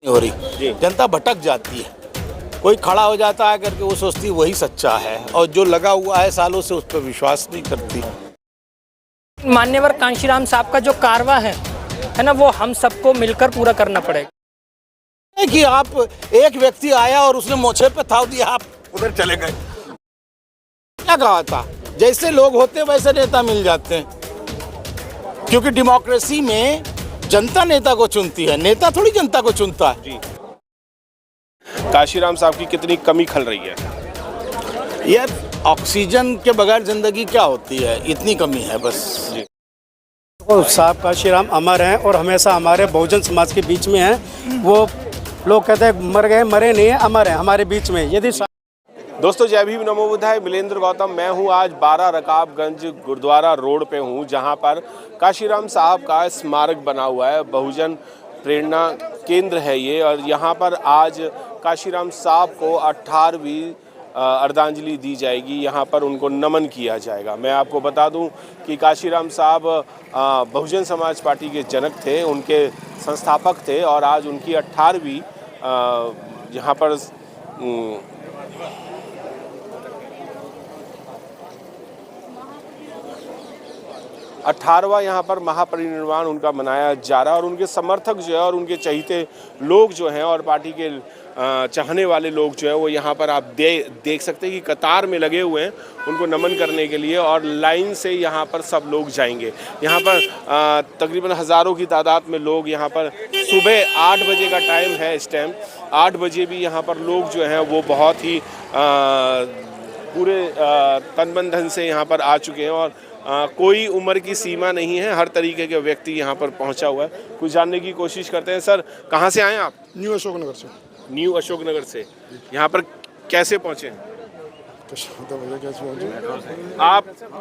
हो रही, जनता भटक जाती है। कोई खड़ा हो जाता है करके वो सोचती वही सच्चा है, और जो लगा हुआ है सालों से उस पर विश्वास नहीं करती। मान्यवर कांशीराम साहब का जो कारवा है ना, वो हम सबको मिलकर पूरा करना पड़ेगा। कि आप एक व्यक्ति आया और उसने मोछे पे थाव दिया, आप उधर चले गए। क्या कहा था, जैसे लोग होते वैसे नेता मिल जाते हैं, क्योंकि डेमोक्रेसी में जनता नेता को चुनती है, नेता थोड़ी जनता को चुनता है। जी। कांशीराम साहब की कितनी कमी खल रही है? यार, ऑक्सीजन के बगैर जिंदगी क्या होती है, इतनी कमी है बस। तो साहब कांशीराम अमर हैं और हमेशा हमारे बहुजन समाज के बीच में हैं। वो लोग कहते हैं मर गए, मरे नहीं है, अमर हैं हमारे बीच में। यदि दोस्तों, जय भीम, नमो बुद्धाय। मिलेंद्र गौतम मैं हूं। आज 12 रकाबगंज गुरुद्वारा रोड पे हूं, जहां पर कांशीराम साहब का स्मारक बना हुआ है। बहुजन प्रेरणा केंद्र है ये, और यहाँ पर आज कांशीराम साहब को 18वीं अर्धांजलि दी जाएगी। यहाँ पर उनको नमन किया जाएगा। मैं आपको बता दूं कि कांशीराम साहब बहुजन समाज पार्टी के जनक थे, उनके संस्थापक थे, और आज उनकी 18वीं यहाँ पर 18वां यहाँ पर महापरिनिर्वाण उनका मनाया जा रहा है। और उनके समर्थक जो है और उनके चहीते लोग जो हैं और पार्टी के चाहने वाले लोग जो है वो यहाँ पर आप देख सकते हैं कि कतार में लगे हुए हैं उनको नमन करने के लिए, और लाइन से यहाँ पर सब लोग जाएंगे। यहाँ पर तकरीबन हज़ारों की तादाद में लोग यहाँ पर, सुबह 8 बजे का टाइम है इस टाइम, 8 बजे भी यहाँ पर लोग जो हैं वो बहुत ही पूरे तन मन धन से यहाँ पर आ चुके हैं, और कोई उम्र की सीमा नहीं है, हर तरीके के व्यक्ति यहाँ पर पहुँचा हुआ है। कुछ जानने की कोशिश करते हैं। सर, कहाँ से आए आप? न्यू अशोकनगर से। न्यू अशोकनगर से यहाँ पर कैसे पहुँचे?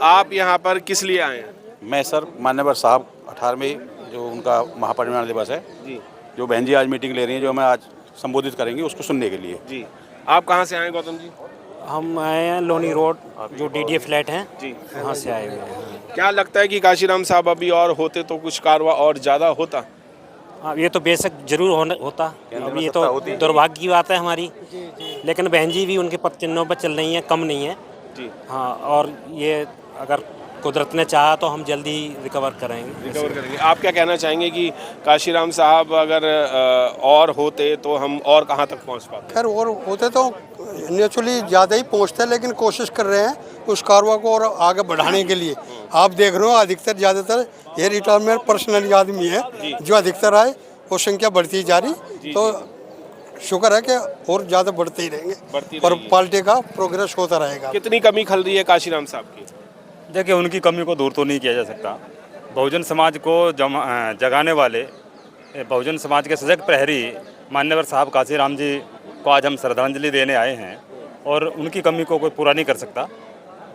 आप यहाँ पर किस लिए आए हैं? मैं सर मान्यवर साहब 18वें जो उनका महापरिनिर्वाण दिवस है जी, जो बहन जी आज मीटिंग ले रही हैं, जो हमें आज संबोधित करेंगे, उसको सुनने के लिए। जी। आप कहाँ से आए गौतम जी? हम आए हैं लोनी रोड, जो डीडीए फ्लैट हैं, जी, वहाँ से आए हुए हैं। क्या लगता है कि कांशीराम साहब अभी और होते तो कुछ कारवा और ज़्यादा होता? हाँ, ये तो बेशक जरूर होता। अभी ये तो दुर्भाग्य की बात है हमारी, लेकिन बहन जी भी उनके पद चिन्हों पर चल रही हैं, कम नहीं है जी। हाँ, और ये अगर कुदरत ने चाहा तो हम जल्दी ही रिकवर करेंगे। आप क्या कहना चाहेंगे कि कांशीराम साहब अगर और होते तो हम और कहाँ तक पहुँच पाते? खैर और होते तो नेचुरली ज़्यादा ही पहुँचते हैं, लेकिन कोशिश कर रहे हैं उस कारवा को और आगे बढ़ाने के लिए। आप देख रहे हो अधिकतर ज़्यादातर ये रिटायरमेंट पर्सनल आदमी है जो अधिकतर आए, वो संख्या बढ़ती जा रही। तो शुक्र है कि और ज़्यादा बढ़ते ही रहेंगे और पार्टी का प्रोग्रेस होता रहेगा। कितनी कमी खल रही है कांशीराम साहब की? देखिए, उनकी कमी को दूर तो नहीं किया जा सकता। बहुजन समाज को जगाने वाले, बहुजन समाज के सजग प्रहरी मान्यवर साहब कांशीराम जी को आज हम श्रद्धांजलि देने आए हैं, और उनकी कमी को कोई पूरा नहीं कर सकता।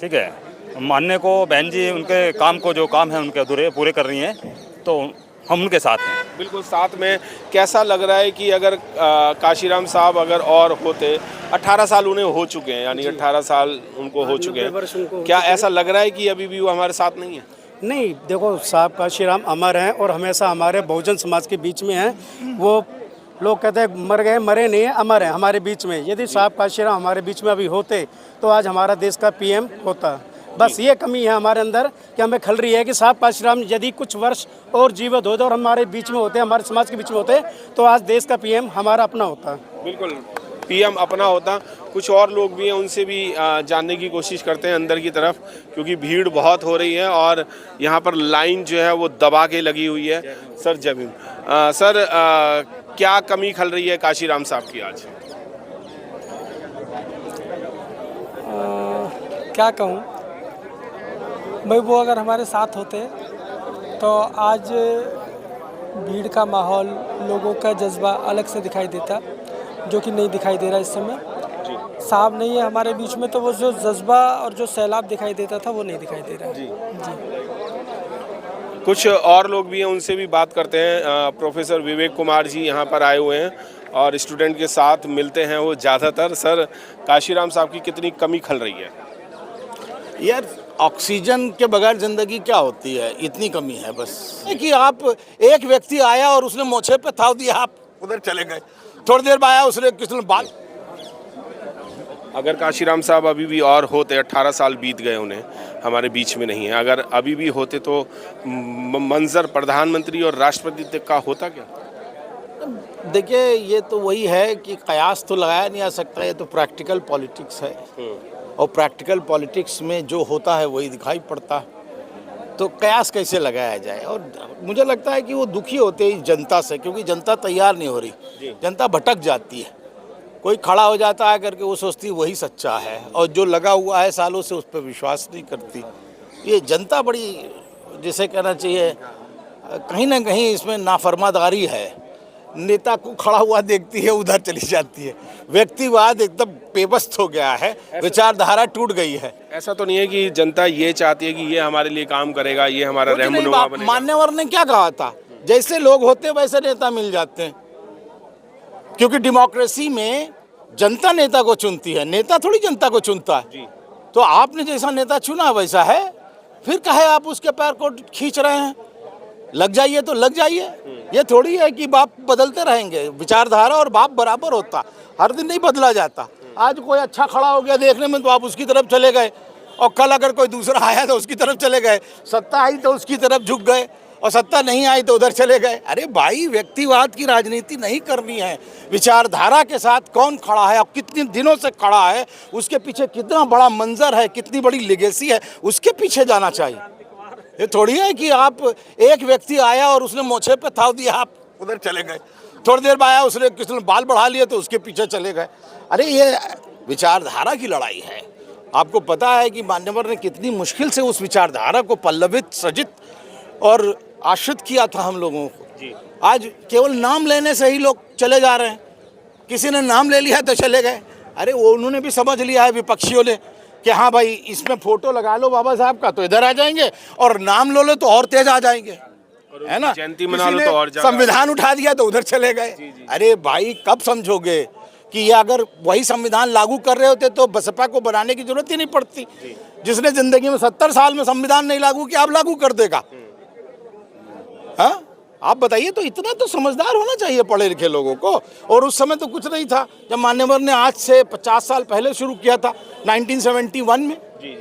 ठीक है, मानने को बहन जी उनके काम को, जो काम है उनके अधूरे पूरे कर रही हैं, तो हम उनके साथ हैं। बिल्कुल साथ में। कैसा लग रहा है कि अगर कांशीराम साहब अगर और होते, 18 साल उन्हें हो चुके हैं, यानी 18 साल उनको हो चुके हैं, क्या ऐसा लग रहा है कि अभी भी वो हमारे साथ नहीं है? नहीं, देखो, साहब कांशीराम अमर हैं और हमेशा हमारे बहुजन समाज के बीच में हैं। वो लोग कहते हैं मर गए, मरे नहीं है, अमर हैं हमारे बीच में। यदि साहब कांशीराम हमारे बीच में अभी होते तो आज हमारा देश का पीएम होता। बस ये कमी है हमारे अंदर कि हमें खल रही है कि साहब कांशीराम यदि कुछ वर्ष और जीवित होते और हमारे बीच में होते, हमारे समाज के बीच में होते, तो आज देश का पीएम हमारा अपना होता। बिल्कुल, पीएम अपना होता। कुछ और लोग भी हैं, उनसे भी जानने की कोशिश करते हैं अंदर की तरफ, क्योंकि भीड़ बहुत हो रही है और यहाँ पर लाइन जो है वो दबा के लगी हुई है। सर, जय भीम। सर, क्या कमी खल रही है कांशीराम साहब की आज? क्या कहूँ भाई, वो अगर हमारे साथ होते तो आज भीड़ का माहौल, लोगों का जज्बा अलग से दिखाई देता, जो कि नहीं दिखाई दे रहा इस समय। साहब नहीं है हमारे बीच में, तो वो जो जज्बा और जो सैलाब दिखाई देता था वो नहीं दिखाई दे रहा। जी। कुछ और लोग भी हैं, उनसे भी बात करते हैं। प्रोफेसर विवेक कुमार जी यहाँ पर आए हुए हैं और स्टूडेंट के साथ मिलते हैं वो ज़्यादातर। सर, कांशीराम साहब की कितनी कमी खल रही है? यार, ऑक्सीजन के बगैर जिंदगी क्या होती है, इतनी कमी है बस। कि आप एक व्यक्ति आया और उसने मोछे पे थाव दिया, आप उधर चले गए। थोड़ी देर बाद आया, उसने किसी बात, अगर काशीराम साहब अभी भी और होते, 18 साल बीत गए उन्हें, हमारे बीच में नहीं है, अगर अभी भी होते तो मंजर प्रधानमंत्री और राष्ट्रपति का होता क्या? देखिए ये तो वही है कि कयास तो लगाया नहीं आ सकता, ये तो प्रैक्टिकल पॉलिटिक्स है और प्रैक्टिकल पॉलिटिक्स में जो होता है वही दिखाई पड़ता है, तो कयास कैसे लगाया जाए। और मुझे लगता है कि वो दुखी होते हैं जनता से, क्योंकि जनता तैयार नहीं हो रही, जनता भटक जाती है। कोई खड़ा हो जाता है करके वो सोचती है वही सच्चा है, और जो लगा हुआ है सालों से उस पर विश्वास नहीं करती। ये जनता बड़ी, जिसे कहना चाहिए, कहीं ना कहीं इसमें नाफरमादारी है। नेता को खड़ा हुआ देखती है, उधर चली जाती है। व्यक्तिवाद एकदम बेबस हो गया है, विचारधारा टूट गई है। ऐसा तो नहीं है कि जनता ये चाहती है कि ये हमारे लिए काम करेगा, ये हमारा रहनुमा बनेगा? मान्यवर ने क्या कहा था, जैसे लोग होते वैसे नेता मिल जाते हैं, क्योंकि डेमोक्रेसी में जनता नेता को चुनती है, नेता थोड़ी जनता को चुनता है। तो आपने जैसा नेता चुना वैसा है, फिर कहे आप उसके पैर को खींच रहे हैं, लग जाइए तो लग जाइए। ये थोड़ी है कि बाप बदलते रहेंगे, विचारधारा और बाप बराबर होता, हर दिन नहीं बदला जाता। आज कोई अच्छा खड़ा हो गया देखने में तो आप उसकी तरफ चले गए, और कल अगर कोई दूसरा आया तो उसकी तरफ चले गए, सत्ता आई तो उसकी तरफ झुक गए, और सत्ता नहीं आई तो उधर चले गए। अरे भाई, व्यक्तिवाद की राजनीति नहीं करनी है, विचारधारा के साथ कौन खड़ा है और कितने दिनों से खड़ा है, उसके पीछे कितना बड़ा मंजर है, कितनी बड़ी लेगेसी है, उसके पीछे जाना चाहिए। ये थोड़ी है कि आप, एक व्यक्ति आया और उसने मोछे पे थाव दिया, आप उधर चले गए। थोड़ी देर बाद आया, उसने किसी ने बाल बढ़ा लिए तो उसके पीछे चले गए। अरे ये विचारधारा की लड़ाई है। आपको पता है कि मान्यवर ने कितनी मुश्किल से उस विचारधारा को पल्लवित, सजित और आश्रित किया था हम लोगों को। आज केवल नाम लेने से ही लोग चले जा रहे हैं। किसी ने नाम ले लिया तो चले गए। अरे वो उन्होंने भी समझ लिया है, विपक्षियों ने, कि हाँ भाई इसमें फोटो लगा लो बाबा साहब का तो इधर आ जाएंगे, और नाम लो तो और तेज आ जाएंगे, है ना। जयंती मना लो तो और संविधान उठा दिया तो उधर चले गए। अरे भाई, कब समझोगे कि ये अगर वही संविधान लागू कर रहे होते तो बसपा को बनाने की जरूरत ही नहीं पड़ती। जिसने जिंदगी में 70 साल में संविधान नहीं लागू किया, अब लागू कर देगा। हाँ, आप बताइए। तो इतना तो समझदार होना चाहिए पढ़े लिखे लोगों को। और उस समय तो कुछ नहीं था, जब मान्यवर ने आज से 50 साल पहले शुरू किया था, 1971 में। जी।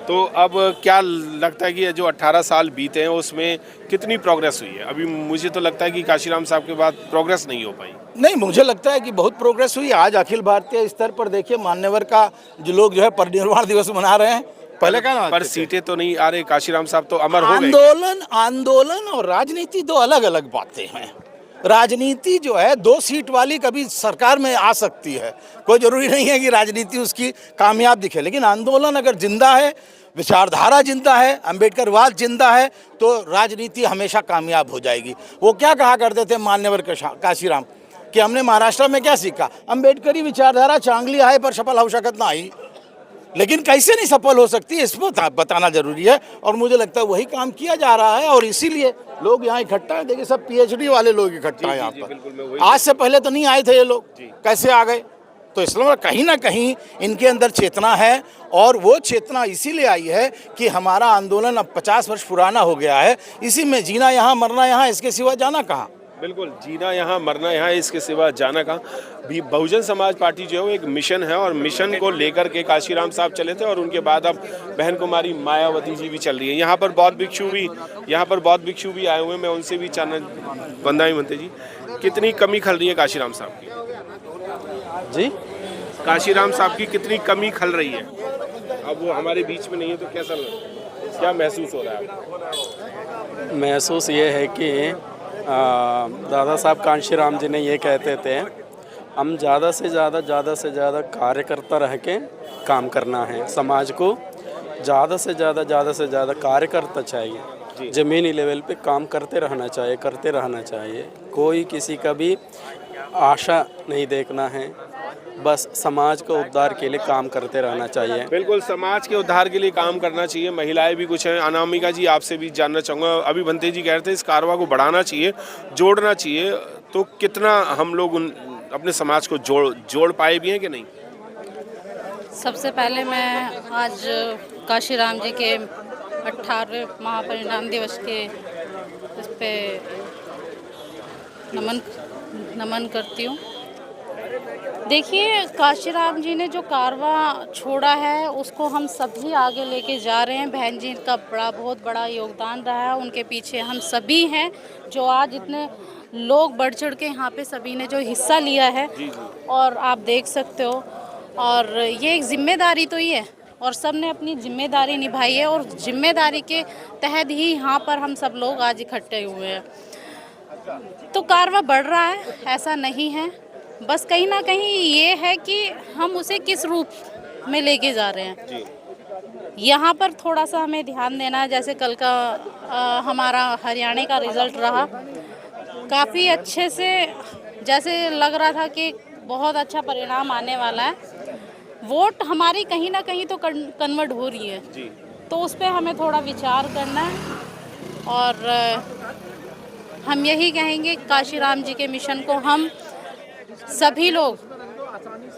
तो अब क्या लगता है कि जो 18 साल बीते हैं उसमें कितनी प्रोग्रेस हुई है? अभी मुझे तो लगता है कि काशीराम साहब के बाद प्रोग्रेस नहीं हो पाई। नहीं, मुझे लगता है कि बहुत प्रोग्रेस हुई। आज अखिल भारतीय स्तर पर देखिए, मान्यवर का जो लोग जो है परिनिर्वाण दिवस मना रहे हैं। पहले क्या पर सीटें तो नहीं आ रही, काशीराम साहब तो अमर हो गए। आंदोलन और राजनीति दो अलग अलग बातें हैं। राजनीति जो है 2 सीट वाली कभी सरकार में आ सकती है, कोई जरूरी नहीं है कि राजनीति उसकी कामयाब दिखे, लेकिन आंदोलन अगर जिंदा है, विचारधारा जिंदा है, अम्बेडकरवाद जिंदा है, तो राजनीति हमेशा कामयाब हो जाएगी। वो क्या कहा करते थे मान्यवर काशीराम, कि हमने महाराष्ट्र में क्या सीखा, अम्बेडकरी विचारधारा चांगली आहे पर सफल हो शकत नाही। लेकिन कैसे नहीं सफल हो सकती, इसको बताना जरूरी है, और मुझे लगता है वही काम किया जा रहा है। और इसीलिए लोग यहाँ इकट्ठा है। देखिए, सब PhD वाले लोग इकट्ठा है यहाँ पर। आज से पहले तो नहीं आए थे ये लोग, कैसे आ गए? तो इसलिए कहीं ना कहीं इनके अंदर चेतना है, और वो चेतना इसीलिए आई है कि हमारा आंदोलन अब 50 वर्ष पुराना हो गया है। इसी में जीना यहाँ, मरना यहाँ, इसके सिवा जाना कहाँ। बिल्कुल, जीना यहाँ मरना यहाँ, इसके सिवा जाना कहाँ। भी बहुजन समाज पार्टी जो है वो एक मिशन है, और मिशन को लेकर के काशीराम साहब चले थे, और उनके बाद अब बहन कुमारी मायावती जी भी चल रही है। यहाँ पर बौद्ध भिक्षु भी आए हुए हैं। मैं उनसे भी जानना, वंदाई मनते जी, कितनी कमी खल रही है काशीराम साहब की? जी, काशीराम साहब की कितनी कमी खल रही है? अब वो हमारे बीच में नहीं है तो क्या महसूस हो रहा है? महसूस ये है कि दादा साहब कांशीराम जी ने ये कहते थे, हम ज़्यादा से ज़्यादा कार्यकर्ता रह के काम करना है। समाज को ज़्यादा से ज़्यादा कार्यकर्ता चाहिए। ज़मीनी लेवल पे काम करते रहना चाहिए। कोई किसी का भी आशा नहीं देखना है, बस समाज को उद्धार के लिए काम करते रहना चाहिए। बिल्कुल, समाज के उद्धार के लिए काम करना चाहिए। महिलाएं भी कुछ हैं। अनामिका जी, आपसे भी जानना चाहूँगा। अभी भंते जी कह रहे थे इस कारवा को बढ़ाना चाहिए, जोड़ना चाहिए, तो कितना हम लोग अपने समाज को जोड़ पाए भी हैं कि नहीं? सबसे पहले मैं आज काशीराम जी के 18वें महापरिनिर्वाण दिवस के इस पे नमन करती हूँ। देखिए, काशीराम जी ने जो कारवा छोड़ा है उसको हम सभी आगे लेके जा रहे हैं। बहन जी का बहुत बड़ा योगदान रहा है, उनके पीछे हम सभी हैं जो आज इतने लोग बढ़ चढ़ के यहाँ पे सभी ने जो हिस्सा लिया है। और आप देख सकते हो, और ये एक जिम्मेदारी तो ही है और सब ने अपनी जिम्मेदारी निभाई है और जिम्मेदारी के तहत ही यहाँ पर हम सब लोग आज इकट्ठे हुए हैं। तो कारवा बढ़ रहा है, ऐसा नहीं है, बस कहीं ना कहीं ये है कि हम उसे किस रूप में लेके जा रहे हैं। यहाँ पर थोड़ा सा हमें ध्यान देना है। जैसे कल का हमारा हरियाणा का रिज़ल्ट रहा, काफ़ी अच्छे से, जैसे लग रहा था कि बहुत अच्छा परिणाम आने वाला है। वोट हमारी कहीं ना कहीं तो कन्वर्ट हो रही है, तो उस पर हमें थोड़ा विचार करना है। और हम यही कहेंगे, काशीराम जी के मिशन को हम सभी लोग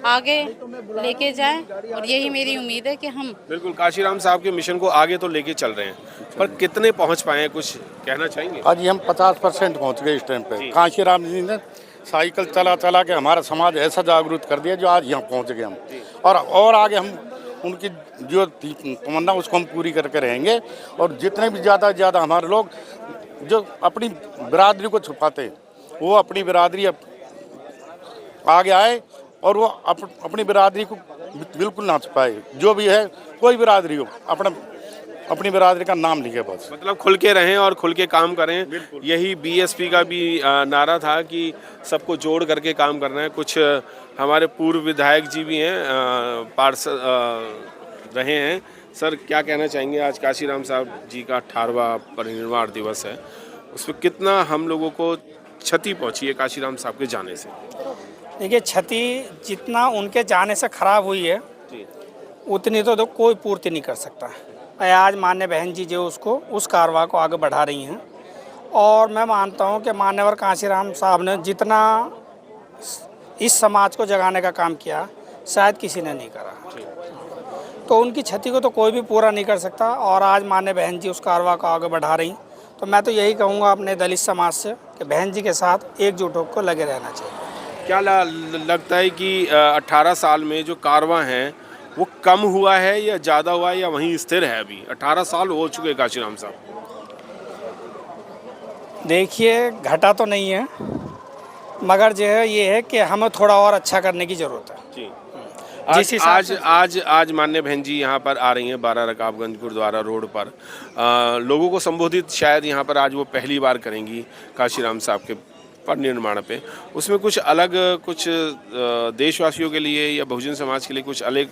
आगे लेके जाएं और यही मेरी उम्मीद है कि हम बिल्कुल काशीराम साहब के मिशन को आगे तो लेके चल रहे हैं, पर कितने पहुंच पाए हैं, कुछ कहना चाहेंगे? आज हम 50% पहुंच गए इस टाइम पे। काशीराम जी ने साइकिल चला के हमारा समाज ऐसा जागरूक कर दिया जो आज यहाँ पहुंच गए हम। और आगे हम उनकी जो तमन्ना उसको हम पूरी करके रहेंगे। और जितने भी ज़्यादा हमारे लोग जो अपनी बिरादरी को छुपाते, वो अपनी बिरादरी आगे आए और वो अपनी बिरादरी को बिल्कुल ना छुपाए। जो भी है, कोई बिरादरी हो, अपनी बिरादरी का नाम लिखे बस। मतलब खुल के रहें और खुल के काम करें। यही बीएसपी का भी नारा था कि सबको जोड़ करके काम करना है। कुछ हमारे पूर्व विधायक जी भी हैं, पार्षद रहे हैं। सर, क्या कहना चाहेंगे? आज काशीराम साहब जी का 18वां परिनिर्वाण दिवस है, उसमें कितना हम लोगों को क्षति पहुंची है काशीराम साहब के जाने से? देखिए, क्षति जितना उनके जाने से खराब हुई है उतनी तो कोई पूर्ति नहीं कर सकता। आज मान्य बहन जी जो उस कारवा को आगे बढ़ा रही हैं, और मैं मानता हूं कि मान्यवर काशीराम साहब ने जितना इस समाज को जगाने का काम किया शायद किसी ने नहीं करा। तो उनकी क्षति को तो कोई भी पूरा नहीं कर सकता। और आज मान्य बहन जी उस कारवा को आगे बढ़ा रही, तो मैं तो यही कहूँगा अपने दलित समाज से कि बहन जी के साथ एकजुट होकर लगे रहना चाहिए। क्या लगता है कि 18 साल में जो कारवां है वो कम हुआ है या ज़्यादा हुआ है या वहीं स्थिर है? अभी 18 साल हो चुके काशीराम साहब। देखिए, घटा तो नहीं है, मगर जो है ये है कि हमें थोड़ा और अच्छा करने की ज़रूरत है जी। आज मान्य बहन जी यहाँ पर आ रही हैं 12 रकाबगंज गुरुद्वारा रोड पर। लोगों को संबोधित शायद यहाँ पर आज वो पहली बार करेंगी काशीराम साहब के परिनिर्वाण पे। उसमें कुछ अलग, कुछ देशवासियों के लिए या बहुजन समाज के लिए कुछ अलग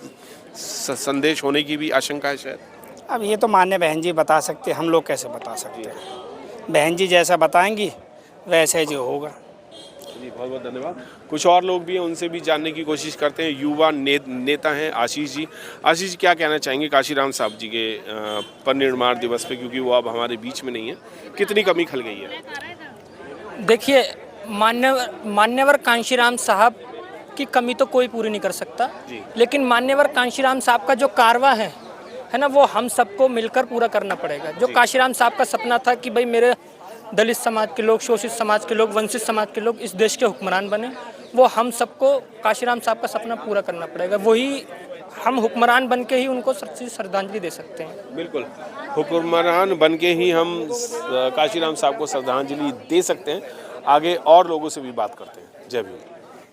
संदेश होने की भी आशंका है शायद। अब ये तो मान्य बहन जी बता सकते, हम लोग कैसे बता सकते हैं? बहन जी जैसा बताएंगी वैसे जो होगा। जी, बहुत बहुत धन्यवाद। कुछ और लोग भी हैं, उनसे भी जानने की कोशिश करते हैं। युवा नेता हैं आशीष जी। आशीष जी, क्या कहना चाहेंगे काशीराम साहब जी के परिनिर्वाण दिवस पे, क्योंकि वो अब हमारे बीच में नहीं है? कितनी कमी खल गई है? देखिए, मान्यवर कांशीराम साहब की कमी तो कोई पूरी नहीं कर सकता, लेकिन मान्यवर कांशीराम साहब का जो कारवा है ना, वो हम सबको मिलकर पूरा करना पड़ेगा। जो काशीराम साहब का सपना था कि भाई मेरे दलित समाज के लोग, शोषित समाज के लोग, वंचित समाज के लोग इस देश के हुक्मरान बने, वो हम सबको काशीराम साहब का सपना पूरा करना पड़ेगा। वही हम हुक्मरान बन के ही उनको सच्ची श्रद्धांजलि दे सकते हैं। बिल्कुल, हुक्मरान बन के ही हम काशीराम साहब को श्रद्धांजलि दे सकते हैं। आगे और लोगों से भी बात करते हैं। जय भीम।